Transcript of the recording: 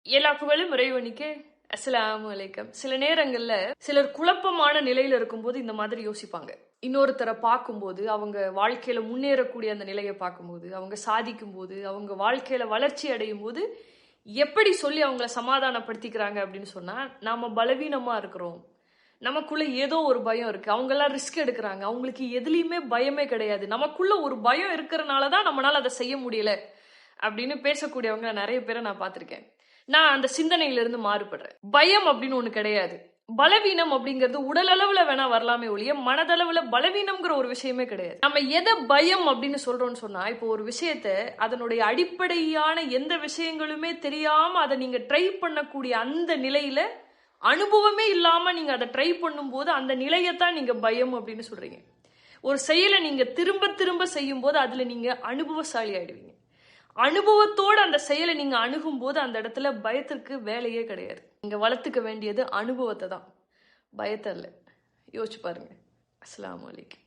எல்லா புகழும் இறைவனுக்கே. அஸ்ஸலாமு அலைக்கும். சில நேரங்கள்ல சிலர் குழப்பமான நிலையில இருக்கும்போது இந்த மாதிரி யோசிப்பாங்க. இன்னொருத்தரை பார்க்கும்போது, அவங்க வாழ்க்கையில முன்னேறக்கூடிய அந்த நிலையை பார்க்கும்போது, அவங்க சாதிக்கும் போது, அவங்க வாழ்க்கையில வளர்ச்சி அடையும் போது எப்படி சொல்லி அவங்கள சமாதானப்படுத்திக்கிறாங்க அப்படின்னு சொன்னா, நாம பலவீனமா இருக்கிறோம், நமக்குள்ள ஏதோ ஒரு பயம் இருக்கு, அவங்க எல்லாம் ரிஸ்க் எடுக்கிறாங்க, அவங்களுக்கு எதுலயுமே பயமே கிடையாது, நமக்குள்ள ஒரு பயம் இருக்கிறனாலதான் நம்மளால அதை செய்ய முடியல அப்படின்னு பேசக்கூடியவங்க நிறைய பேரை நான் பார்த்திருக்கேன். நான் அந்த சிந்தனையில இருந்து மாறுபடுறேன். பயம் அப்படின்னு ஒண்ணு கிடையாது. பலவீனம் அப்படிங்கிறது உடல் அளவுல வேணா வரலாமே ஒழிய மனதளவுல பலவீனம்ங்கிற ஒரு விஷயமே கிடையாது. நம்ம எதை பயம் அப்படின்னு சொல்றோம்னு சொன்னா, இப்போ ஒரு விஷயத்த அதனுடைய அடிப்படையான எந்த விஷயங்களுமே தெரியாம அதை நீங்க ட்ரை பண்ணக்கூடிய அந்த நிலையில அனுபவமே இல்லாம நீங்க அதை ட்ரை பண்ணும்போது அந்த நிலையத்தான் நீங்க பயம் அப்படின்னு சொல்றீங்க. ஒரு செயலை நீங்க திரும்ப திரும்ப செய்யும் போது அதுல நீங்க அனுபவசாலி ஆயிடுவீங்க. அனுபவத்தோட அந்த செயலை நீங்க அணுகும் போது அந்த இடத்துல பயத்திற்கு வேலையே கிடையாது. நீங்க வளர்த்துக்க வேண்டியது அனுபவத்தை தான், பயத்தை இல்ல. யோசிச்சு பாருங்க. அஸ்ஸலாமு அலைக்கும்.